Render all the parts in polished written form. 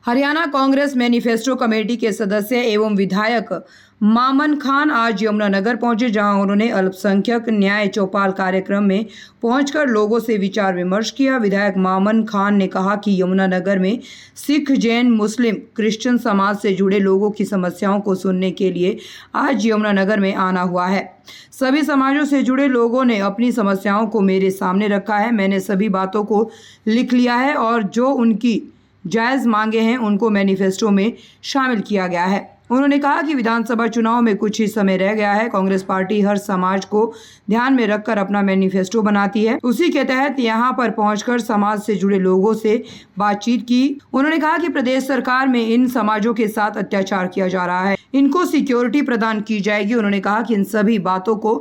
Haryana Congress manifesto committee के सदस्य एवं विधायक मामन खान आज यमुनानगर पहुंचे, जहां उन्होंने अल्पसंख्यक न्याय चौपाल कार्यक्रम में पहुंचकर लोगों से विचार विमर्श किया। विधायक मामन खान ने कहा कि यमुनानगर में सिख, जैन, मुस्लिम, क्रिश्चियन समाज से जुड़े लोगों की समस्याओं को सुनने के लिए आज यमुनानगर में आना हुआ है। सभी समाजों से जुड़े लोगों ने अपनी समस्याओं को मेरे सामने रखा है। मैंने सभी बातों को लिख लिया है और जो उनकी जायज़ मांगे हैं उनको मैनिफेस्टो में शामिल किया गया है। उन्होंने कहा कि विधानसभा चुनाव में कुछ ही समय रह गया है। कांग्रेस पार्टी हर समाज को ध्यान में रखकर अपना मैनिफेस्टो बनाती है। उसी के तहत यहां पर पहुंचकर समाज से जुड़े लोगों से बातचीत की। उन्होंने कहा कि प्रदेश सरकार में इन समाजों के साथ अत्याचार किया जा रहा है, इनको सिक्योरिटी प्रदान की जाएगी। उन्होंने कहा कि इन सभी बातों को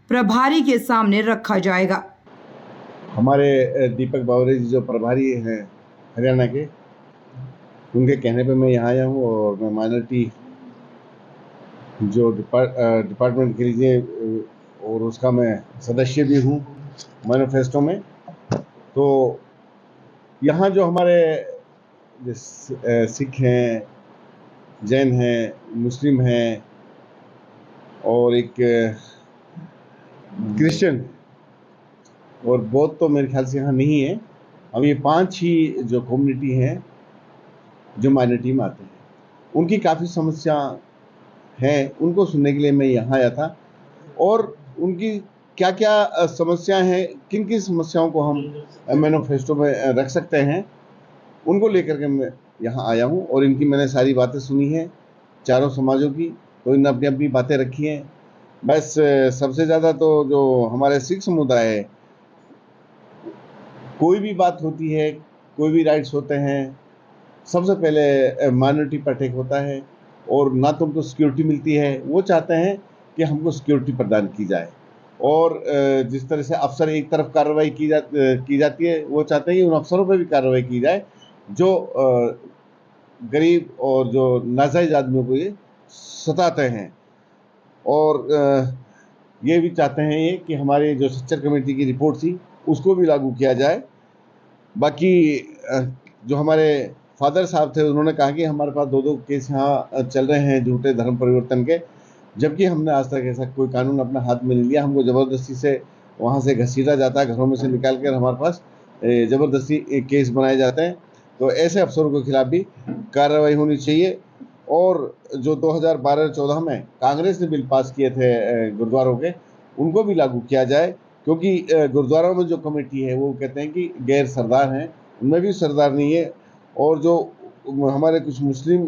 प्रभारी के सामने रखा जाएगा। हमारे दीपक बावरे जी जो प्रभारी हैं हरियाणा के, उनके कहने पे मैं यहाँ आया हूँ और मैं माइनॉरिटी जो डिपार्टमेंट के लिए और उसका मैं सदस्य भी हूँ मैनिफेस्टो में। तो यहाँ जो हमारे सिख हैं, जैन हैं, मुस्लिम हैं और एक क्रिश्चियन और बौद्ध तो मेरे ख्याल से यहाँ नहीं है। अब ये 5 ही जो कम्युनिटी हैं जो माइनॉरिटी में आते हैं, उनकी काफ़ी समस्या हैं, उनको सुनने के लिए मैं यहाँ आया था। और उनकी क्या क्या समस्याएं हैं, किन किन समस्याओं को हम मैनिफेस्टो में रख सकते हैं, उनको लेकर के मैं यहाँ आया हूँ। और इनकी मैंने सारी बातें सुनी हैं, चारों समाजों की, तो इन्होंने अपनी अपनी बातें रखी हैं। बस सबसे ज़्यादा तो जो हमारे सिख समुदाय है, कोई भी बात होती है, कोई भी राइट्स होते हैं, सबसे पहले माइनॉरिटी पर अटैक होता है और ना तो उनको सिक्योरिटी मिलती है। वो चाहते हैं कि हमको सिक्योरिटी प्रदान की जाए और जिस तरह से अफसर एक तरफ कार्रवाई की जाती है, वो चाहते हैं कि उन अफसरों पर भी कार्रवाई की जाए जो गरीब और जो नाजायज़ आदमियों को ये सताते हैं। और ये भी चाहते हैं ये कि हमारी जो सच्चर कमेटी की रिपोर्ट थी उसको भी लागू किया जाए। बाकी जो हमारे फादर साहब थे, उन्होंने कहा कि हमारे पास 2-2 केस यहाँ चल रहे हैं झूठे धर्म परिवर्तन के, जबकि हमने आज तक ऐसा कोई कानून अपने हाथ में नहीं लिया। हमको ज़बरदस्ती से वहाँ से घसीटा जाता है, घरों में से निकाल कर हमारे पास ज़बरदस्ती केस बनाए जाते हैं। तो ऐसे अफसरों के खिलाफ भी कार्रवाई होनी चाहिए। और जो 2012-14 में कांग्रेस ने बिल पास किए थे गुरुद्वारों के, उनको भी लागू किया जाए, क्योंकि गुरुद्वारों में जो कमेटी है वो कहते हैं कि गैर सरदार हैं, उनमें भी सरदार नहीं है। और जो हमारे कुछ मुस्लिम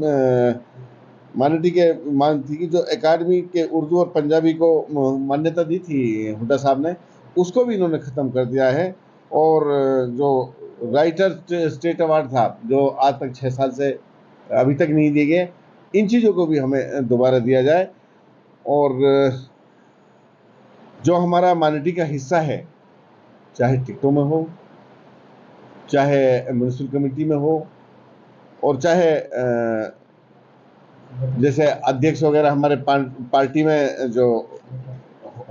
माइनॉरिटी के मांग थी कि जो एकेडमी के उर्दू और पंजाबी को मान्यता दी थी हुड्डा साहब ने, उसको भी इन्होंने ख़त्म कर दिया है। और जो राइटर स्टेट अवार्ड था जो आज तक 6 साल से अभी तक नहीं दिए गए, इन चीज़ों को भी हमें दोबारा दिया जाए। और जो हमारा माइनॉरिटी का हिस्सा है, चाहे टिकटों में हो, चाहे म्यूनिसिपल कमेटी में हो, और चाहे जैसे अध्यक्ष वगैरह हमारे पार्टी में जो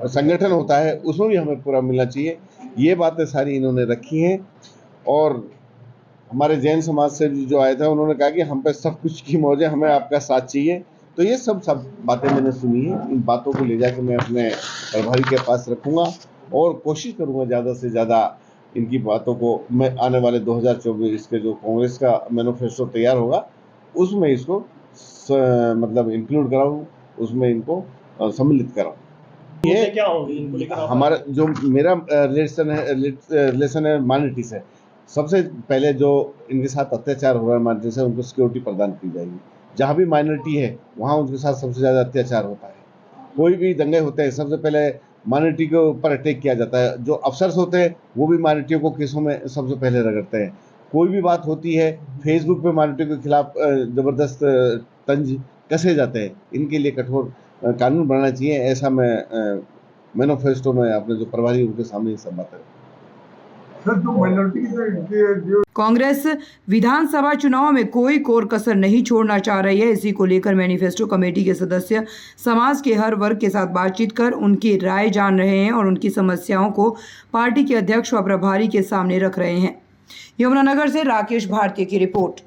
संगठन होता है, उसमें भी हमें पूरा मिलना चाहिए। ये बातें सारी इन्होंने रखी हैं। और हमारे जैन समाज से जो आए थे, उन्होंने कहा कि हम पे सब कुछ की मौज है, हमें आपका साथ चाहिए। तो ये सब बातें मैंने सुनी हैं। इन बातों को ले जाकर मैं अपने प्रभारी के पास रखूँगा और कोशिश करूँगा ज़्यादा से ज़्यादा इनकी बातों को मैं आने वाले 2024 के जो कांग्रेस का मैनिफेस्टो तैयार होगा उसमें इसको मतलब इंक्लूड कराऊँ, उसमें इनको सम्मिलित कराऊँ। ये क्या होगी इनको लेकर हमारा जो मेरा रिलेशन है माइनॉरिटी से, सबसे पहले जो इनके साथ अत्याचार हो रहा है माइनॉरिटी से, उनको सिक्योरिटी प्रदान की जाएगी। जहाँ भी माइनॉरिटी है वहाँ उनके साथ सबसे ज़्यादा अत्याचार होता है। कोई भी दंगे होते हैं, सबसे पहले माइनॉरिटी के ऊपर अटैक किया जाता है। जो अफसर्स होते हैं वो भी माइनॉरिटियों को केसों में सबसे पहले रगड़ते हैं। कोई भी बात होती है, फेसबुक पे माइनॉरिटी के खिलाफ ज़बरदस्त तंज कसे जाते हैं। इनके लिए कठोर कानून बनाना चाहिए। ऐसा मैं मैनिफेस्टो में अपने जो प्रभारी उनके सामने ये सब बातें। कांग्रेस विधानसभा चुनाव में कोई कोर कसर नहीं छोड़ना चाह रही है। इसी को लेकर मैनिफेस्टो कमेटी के सदस्य समाज के हर वर्ग के साथ बातचीत कर उनकी राय जान रहे हैं और उनकी समस्याओं को पार्टी के अध्यक्ष व प्रभारी के सामने रख रहे हैं। यमुनानगर से राकेश भारती की रिपोर्ट।